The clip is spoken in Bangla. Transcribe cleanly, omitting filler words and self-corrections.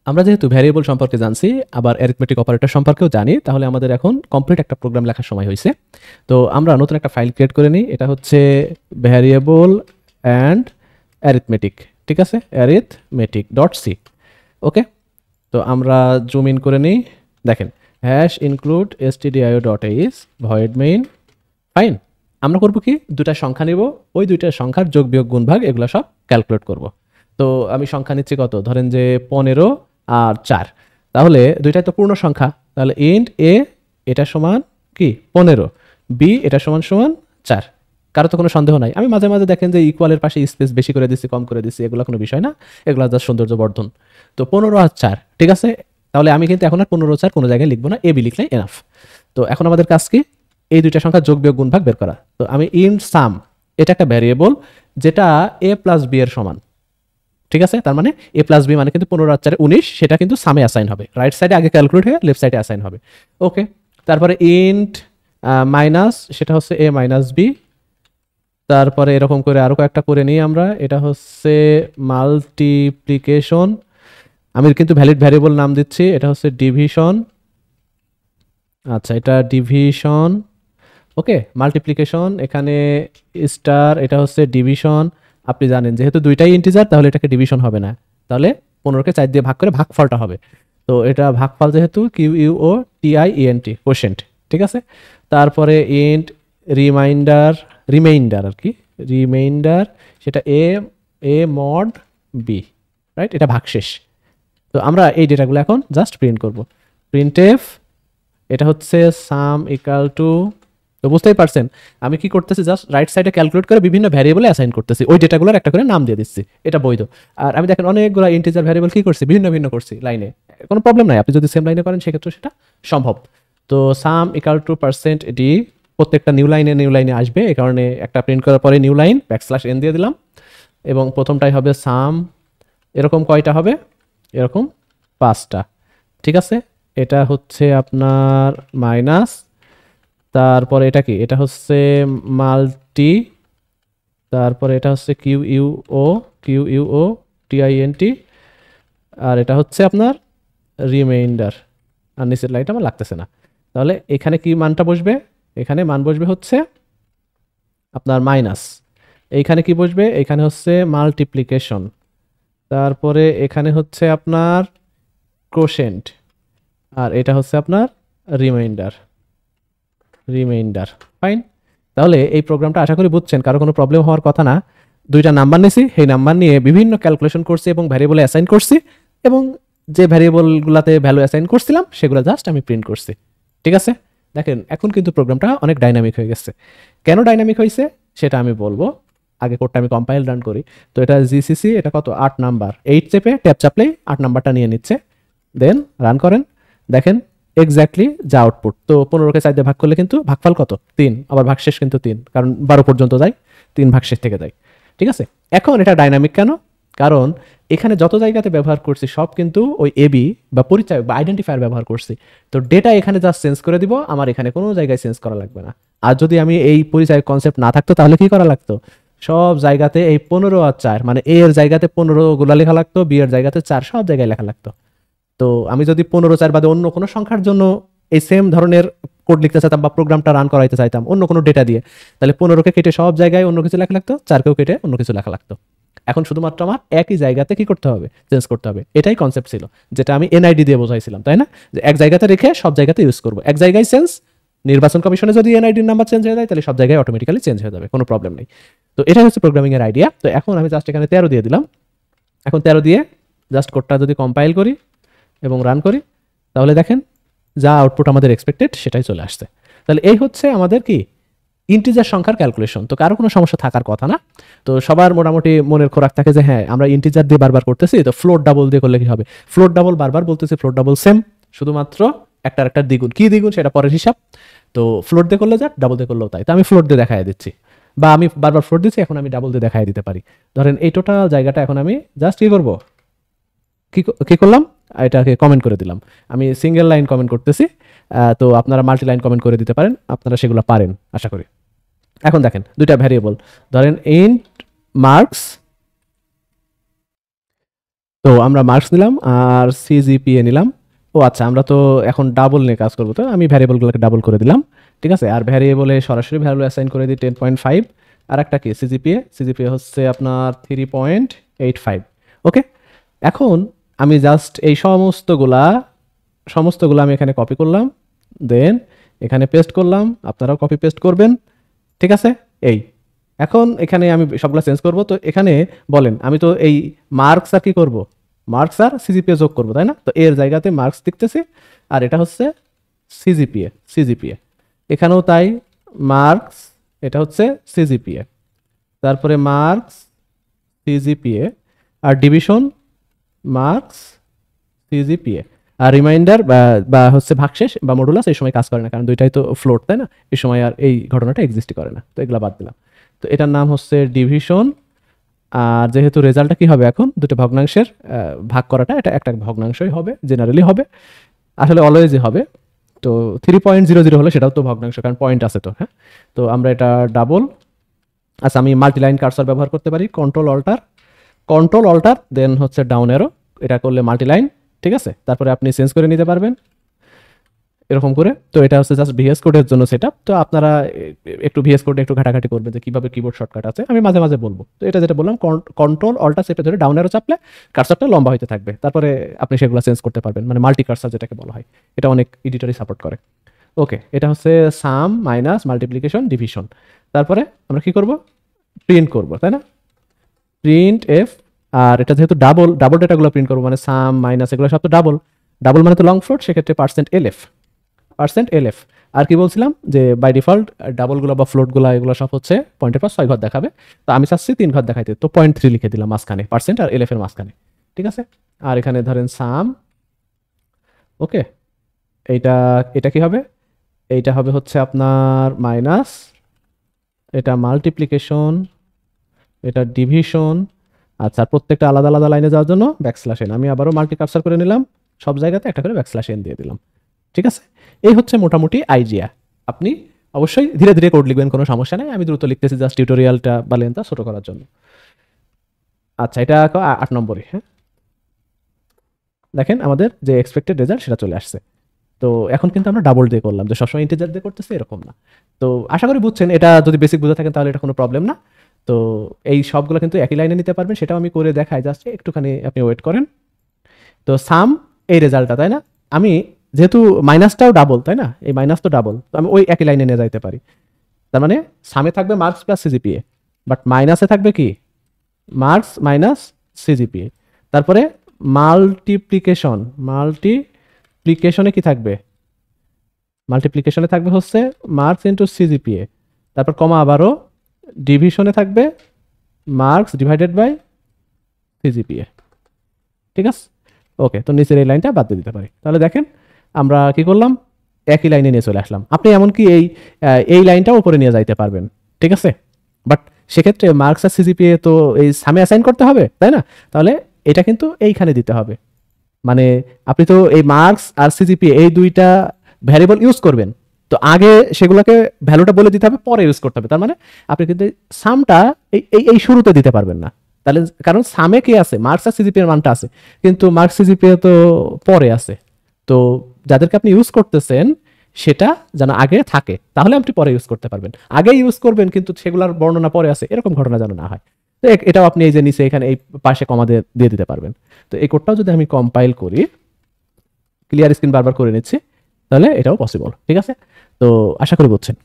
আমরা যেহেতু ভ্যারিয়েবল সম্পর্কে জানছি, আবার অ্যারিথমেটিক অপারেটর সম্পর্কেও জানি, তাহলে আমাদের এখন কমপ্লিট একটা প্রোগ্রাম লেখার সময় হয়েছে। তো আমরা নতুন একটা ফাইল ক্রিয়েট করে নিই, এটা হচ্ছে ভ্যারিয়েবল অ্যান্ড অ্যারিথমেটিক, ঠিক আছে, অ্যারিথমেটিক ডট সি। ওকে, তো আমরা জুম ইন করে নিই, দেখেন hash include stdio dot H void main. Fine, আমরা করবো কি, দুটা সংখ্যা নিব, ওই দুইটা সংখ্যার যোগ বিয়োগ গুণ ভাগ এগুলো সব ক্যালকুলেট করব। তো আমি সংখ্যা নিচ্ছি কত, ধরেন যে 15 আর 4, তাহলে দুইটাই তো পূর্ণ সংখ্যা, তাহলে ইন্ট এ এটা সমান কি 15, বি এটা সমান সমান 4। কারো তো কোনো সন্দেহ নাই। আমি মাঝে মাঝে দেখেন যে ইকুয়ালের পাশে স্পেস বেশি করে দিচ্ছি, কম করে দিচ্ছি, এগুলো কোনো বিষয় না, এগুলো জাস্ট সৌন্দর্য বর্ধন। তো 15 আর 4, ঠিক আছে, তাহলে আমি কিন্তু এখন আর 15 4 কোনো জায়গায় লিখবো না, এ বি লিখলে এনাফ। তো এখন আমাদের কাজ কি, এই দুইটা সংখ্যা যোগ বিয়োগ গুণ ভাগ বের করা। তো আমি ইন্ট সাম, এটা একটা ভ্যারিয়েবল যেটা এ প্লাস বি এর সমান, ঠিক আছে, তার মানে এ প্লাস বি মানে কিন্তু 15 আর 4 19, সেটা কিন্তু সামে অ্যাসাইন হবে, রাইট সাইডে আগে ক্যালকুলেট হয়ে লেফট সাইডে অ্যাসাইন হবে। ওকে, তারপরে ইন্ট মাইনাস, সেটা হচ্ছে এ মাইনাস বি, তারপরে এরকম করে আরো কয়েকটা করে নিই আমরা, এটা হচ্ছে মাল্টিপ্লিকেশন, আমি কিন্তু ভ্যালিড ভ্যারিয়েবল নাম দিচ্ছি, এটা হচ্ছে ডিভিশন, আচ্ছা এটা ডিভিশন। ওকে, মাল্টিপ্লিকেশন, এখানে স্টার, এটা হচ্ছে ডিভিশন। আপনি জানেন যেহেতু দুইটাই ইন্টিজার, তাহলে এটাকে ডিভিশন হবে না, তাহলে 15কে 4 দিয়ে ভাগ করে ভাগফলটা হবে। তো এটা ভাগফল যেহেতু Q U O T I E N T, quotient, ঠিক আছে। তারপরে ইন্ট রিমাইন্ডার আর কি, রিমাইন্ডার, সেটা A A mod B, right, এটা ভাগশেষ। তো আমরা এই ডেটাগুলো এখন জাস্ট প্রিন্ট করব। প্রিন্টএফ, এটা হচ্ছে সাম ইকাল টু, তো বুঝতেই পারছেন আমি কি করতেছি, জাস্ট রাইট সাইডে ক্যালকুলেট করে বিভিন্ন ভ্যারিয়েবলে অ্যাসাইন করতেছি, ওই ডেটাগুলোর একটা করে নাম দিয়ে দিচ্ছি, এটা বৈধ। আর আমি দেখেন অনেকগুলো ইন্টিজার ভ্যারিয়েবল কি করছি, ভিন্ন ভিন্ন করছি লাইনে, কোনো প্রবলেম নাই, আপনি যদি সেম লাইনে করেন সেক্ষেত্রে সেটা সম্ভব। তো সাম ইকাল টু পার্সেন্ট ডি, প্রত্যেকটা নিউ লাইনে আসবে, এই কারণে একটা প্রিন্ট করার পরে নিউ লাইন ব্যাকস্ল্যাশ এন দিয়ে দিলাম, এবং প্রথমটাই হবে সাম, এরকম কয়টা হবে, এরকম 5টা, ঠিক আছে। এটা হচ্ছে আপনার মাইনাস, তারপরে এটা কি, এটা হচ্ছে মাল্টি, তারপরে এটা হচ্ছে Q U O T I N T, আর এটা হচ্ছে আপনার রিমাইন্ডার, আর নিচের লাইনটা আমার লাগতেছে না। তাহলে এখানে কি মানটা বসবে, এখানে মান বসবে হচ্ছে আপনার মাইনাস, এইখানে কি বসবে, এখানে হচ্ছে মাল্টিপ্লিকেশন, তারপরে এখানে হচ্ছে আপনার কোশেন্ট, আর এটা হচ্ছে আপনার রিমাইন্ডার। ফাইন, তাহলে এই প্রোগ্রামটা আশা করি বুঝছেন, কারো কোনো প্রবলেম হওয়ার কথা না। দুইটা নাম্বার নিয়েছি, সেই নাম্বার নিয়ে বিভিন্ন ক্যালকুলেশন করছি এবং ভ্যারিয়েবলে অ্যাসাইন করছি, এবং যে ভ্যারিয়েবলগুলোতে ভ্যালু অ্যাসাইন করছিলাম সেগুলো জাস্ট আমি প্রিন্ট করছি, ঠিক আছে। দেখেন এখন কিন্তু প্রোগ্রামটা অনেক ডাইনামিক হয়ে গেছে। কেন ডাইনামিক হয়েছে সেটা আমি বলবো, আগে কোডটা আমি কম্পাইল রান করি। তো এটা জিসিসি, এটা কত 8 নাম্বার, 8 চেপে ট্যাব চাপলেই 8 নাম্বারটা নিয়ে নিচ্ছে, দেন রান করেন, দেখেন এক্স্যাক্টলি যা আউটপুট। তো 15কে 4 দিয়ে ভাগ করলে কিন্তু ভাগফল কত 3, আবার ভাগশেষ কিন্তু 3, কারণ 12 পর্যন্ত যায়, 3 ভাগশেষ থেকে যায়, ঠিক আছে। এখন এটা ডাইনামিক কেন, কারণ এখানে যত জায়গাতে ব্যবহার করছি সব কিন্তু ওই এবি বা পরিচয় বা আইডেন্টিফায়ার ব্যবহার করছি। তো ডেটা এখানে জাস্ট চেঞ্জ করে দিব, আমার এখানে কোনো জায়গায় চেঞ্জ করা লাগবে না। আর যদি আমি এই পরিচয় কনসেপ্ট না থাকতো তাহলে কি করা লাগতো, সব জায়গাতে এই 15 আর 4 মানে এ এর জায়গাতে 15 গুলা লেখা লাগতো, বি এর জায়গাতে 4, সব জায়গায় লেখা লাগতো। তো আমি যদি 15 4 বাদে অন্য কোনো সংখ্যার জন্য এই সেম ধরনের কোড লিখতে চাইতাম বা প্রোগ্রামটা রান করাইতে চাইতাম অন্য কোনো ডেটা দিয়ে, তাহলে 15কে কেটে সব জায়গায় অন্য কিছু লেখা লাগতো, 4কেও কেটে অন্য কিছু লেখা লাগতো। এখন শুধুমাত্র আমার একই জায়গাতে কি করতে হবে, চেঞ্জ করতে হবে। এটাই কনসেপ্ট ছিল, যেটা আমি এনআইডি দিয়ে বোঝাইছিলাম, তাই না, যে এক জায়গাতে রেখে সব জায়গাতে ইউজ করবো। এক জায়গায় চেঞ্জ, নির্বাচন কমিশনে যদি এনআইডির নাম্বার চেঞ্জ হয়ে যায় তাহলে সব জায়গায় অটোমেটিক্যালি চেঞ্জ হয়ে যাবে, কোনো প্রবলেম নেই। তো এটাই হচ্ছে প্রোগ্রামিং এর আইডিয়া। তো এখন আমি জাস্ট এখানে 13 দিয়ে দিলাম, এখন 13 দিয়ে জাস্ট কোডটা যদি কম্পাইল করি এবং রান করি, তাহলে দেখেন যা আউটপুট আমাদের এক্সপেক্টেড সেটাই চলে আসছে। তাহলে এই হচ্ছে আমাদের কি ইন্টিজার সংখ্যার ক্যালকুলেশন। তো কারো কোনো সমস্যা থাকার কথা না। তো সবার মোটামুটি মনের খোরাক থাকে যে হ্যাঁ আমরা ইন্টিজার দিয়ে বারবার করতেছি, তো ফ্লোট ডাবল দিয়ে করলে কি হবে, ফ্লোট ডাবল বারবার বলতেছি, ফ্লোট ডাবল সেম, শুধুমাত্র একটা দ্বিগুণ, কি দ্বিগুণ সেটা পরের হিসাব। তো ফ্লোট দিয়ে করলে যা, ডাবল দিয়ে করলেও তাই। তো আমি ফ্লোট দিয়ে দেখাই দিচ্ছি, বা আমি বারবার ফ্লোট দিচ্ছি, এখন আমি ডাবল দিয়ে দেখাই দিতে পারি। ধরেন এই টোটাল জায়গাটা এখন আমি জাস্ট কি করবো, কি করলাম, এটাকে কমেন্ট করে দিলাম। আমি সিঙ্গেল লাইন কমেন্ট করতেছি, তো আপনারা মাল্টি লাইন কমেন্ট করে দিতে পারেন, আপনারা সেগুলো পারেন আশা করি। এখন দেখেন দুইটা ভ্যারিয়েবল, ধরেন ইন্ট মার্কস তো আমরা মার্কস নিলাম আর সিজিপিএ নিলাম। ও আচ্ছা, আমরা তো এখন ডাবল নিয়ে কাজ করবো, তো আমি ভ্যারিয়েবলগুলোকে ডাবল করে দিলাম। ঠিক আছে, আর ভ্যারিয়েবলে সরাসরি ভ্যালু অ্যাসাইন করে দিই 10.5। আর একটা কি সিজিপিএ হচ্ছে আপনার 3.85। ওকে, এখন আমি জাস্ট এই সমস্তগুলা আমি এখানে কপি করলাম, দেন এখানে পেস্ট করলাম, আপনারাও কপি পেস্ট করবেন। ঠিক আছে, এই এখন এখানে আমি সবগুলো চেঞ্জ করব। তো এখানে বলেন, আমি তো এই মার্কস আর কি করব, মার্কস আর সিজিপিএ যোগ করব, তাই না? তো এর জায়গাতে মার্কস লিখতেছি, আর এটা হচ্ছে সিজিপিএ। এখানেও তাই, মার্কস, এটা হচ্ছে সিজিপিএ, তারপরে মার্কস সিজিপিএ, আর ডিভিশন মার্কস সিজিপিএ, আর রিমাইন্ডার বা হচ্ছে ভাগশেষ বা মডুলাস এই সময় কাজ করে না, কারণ দুইটাই তো ফ্লোট, তাই না? এই সময় আর এই ঘটনাটা এক্সিস্ট করে না, তো এগুলা বাদ দিলাম। তো এটার নাম হচ্ছে ডিভিশন। আর যেহেতু রেজাল্টটা কি হবে, এখন দুটো ভগ্নাংশের ভাগ করাটা, এটা একটা ভগ্নাংশই হবে, জেনারেলি হবে, আসলে অলওয়েজই হবে। তো 3.00 হলে সেটাও তো ভগ্নাংশ, কারণ পয়েন্ট আছে তো। হ্যাঁ, তো আমরা এটা ডাবল। আচ্ছা, আমি মাল্টিলাইন কার্সর ব্যবহার করতে পারি, কন্ট্রোল অল্টার দেন হচ্ছে ডাউন অ্যারো, এটা করলে মাল্টিলাইন। ঠিক আছে, তারপরে আপনি চেঞ্জ করে নিতে পারবেন এরকম করে। তো এটা হচ্ছে জাস্ট ভিএস কোডের জন্য সেটআপ। তো আপনারা একটু ভিএস কোডে একটু ঘাটাঘাটি করবেন যে কিভাবে কিবোর্ড শর্টকাট আছে, আমি মাঝে মাঝে বলবো। তো এটা যেটা বললাম, কন্ট্রোল অল্টার চেপে ধরে ডাউন অ্যারো চাপলে কার্সরটা লম্বা হতে থাকবে, তারপরে আপনি সেগুলো চেঞ্জ করতে পারবেন, মানে মাল্টি কার্সর যেটাকে বলা হয়। এটা অনেক এডিটরই সাপোর্ট করে। ওকে, এটা হচ্ছে সাম মাইনাস মাল্টিপ্লিকেশন ডিভিশন। তারপরে আমরা কি করব, প্রিন্ট করব, তাই না? Print F. আর এটা যেহেতু ডাবল ডেটাগুলো প্রিন্ট করবো, মানে সাম মাইনাস এগুলো সব তো ডাবল মানে তো লং ফ্লোট, সেক্ষেত্রে %lf। আর কি বলছিলাম যে বাই ডিফল্ট ডাবলগুলো বা ফ্লোটগুলো এগুলো সব হচ্ছে পয়েন্টের পর 6 ঘর দেখাবে, তো আমি চাচ্ছি 3 ঘর দেখাইতে, তো 0.3 লিখে দিলাম মাঝখানে, পার্সেন্ট আর এলএফ এর মাঝখানে। ঠিক আছে, আর এখানে ধরেন সাম। ওকে, এইটা এটা কি হবে, এইটা হবে হচ্ছে আপনার মাইনাস, এটা মাল্টিপ্লিকেশন, এটা ডিভিশন। আচ্ছা, প্রত্যেকটা আলাদা আলাদা লাইনে যাওয়ার জন্য ব্যাকস্ল্যাশ এন, আমি আবারও মাল্টি কার্সর করে নিলাম, সব জায়গাতে একটা করে ব্যাকস্ল্যাশ এন দিয়ে দিলাম। ঠিক আছে, এই হচ্ছে মোটামুটি আইডিয়া। আপনি অবশ্যই ধীরে ধীরে কোড লিখবেন, কোনো সমস্যা নেই, আমি দ্রুত লিখতেছি জাস্ট টিউটোরিয়ালটা বা লেন্থটা ছোট করার জন্য। আচ্ছা, এটা 8 নম্বরে। হ্যাঁ, দেখেন আমাদের যে এক্সপেক্টেড রেজাল্ট সেটা চলে আসছে। তো এখন কিন্তু আমরা ডাবল দিয়ে করলাম, যে সবসময় ইন্টিজার দিয়ে করতেছি এরকম না। তো আশা করি বুঝছেন, এটা যদি বেসিক বুঝে থাকেন তাহলে এটা কোনো প্রবলেম না। তো এই সবগুলো কিন্তু একই লাইনে নিতে পারবেন, সেটাও আমি করে দেখাই, জাস্ট একটুখানি আপনি ওয়েট করেন। তো সাম, এই রেজাল্টটা, তাই না? আমি যেহেতু মাইনাসটাও ডাবল, তাই না? এই মাইনাস তো ডাবল, তো আমি ওই একই লাইনে নিয়ে যাইতে পারি। তার মানে সামে থাকবে মার্কস প্লাস সিজিপিএ, বাট মাইনাসে থাকবে কি, মার্কস মাইনাস সিজিপিএ। তারপরে মাল্টিপ্লিকেশনে কি থাকবে, মাল্টিপ্লিকেশনে থাকবে হচ্ছে মার্কস ইন্টু সিজিপিএ, তারপর কমা আবারও ডিভিশনে থাকবে মার্কস ডিভাইডেড বাই সিজিপিএ। ঠিক আছে, ওকে, তো নিচের এই লাইনটা বাদ দিয়ে দিতে পারি। তাহলে দেখেন আমরা কি করলাম, একই লাইনে নিয়ে চলে আসলাম। আপনি এমনকি এই লাইনটাও উপরে নিয়ে যাইতে পারবেন। ঠিক আছে, বাট সেক্ষেত্রে মার্কস আর সিজিপিএ তো এই সামে অ্যাসাইন করতে হবে, তাই না? তাহলে এটা কিন্তু এইখানে দিতে হবে। মানে আপনি তো এই মার্কস আর সিজিপিএ এই দুইটা ভ্যারিয়েবল ইউজ করবেন, তো আগে সেগুলোকে ভ্যালুটা বলে দিতে হবে, পরে ইউজ করতে হবে। তার মানে আপনি কিন্তু সামটা এই শুরুতে দিতে পারবেন না, তাহলে কারণ সামে কি আছে, মার্কস আর সিজিপিএ এর মানটা আছে, কিন্তু মার্কস সিজিপিএ তো পরে আছে। তো যাদেরকে আপনি ইউজ করতেছেন সেটা যেন আগে থাকে, তাহলে আপনি পরে ইউজ করতে পারবেন। আগে ইউজ করবেন কিন্তু সেগুলোর বর্ণনা পরে আছে, এরকম ঘটনা যেন না হয়। তো এটাও আপনি এই যে নিচে এখানে এই পাশে কমা দিয়ে দিতে পারবেন। তো এই কোডটাও যদি আমি কম্পাইল করি, ক্লিয়ার স্ক্রিন বারবার করে নিচ্ছি, তাহলে এটাও পসিবল। ঠিক আছে, তো আশা করি বুঝছেন।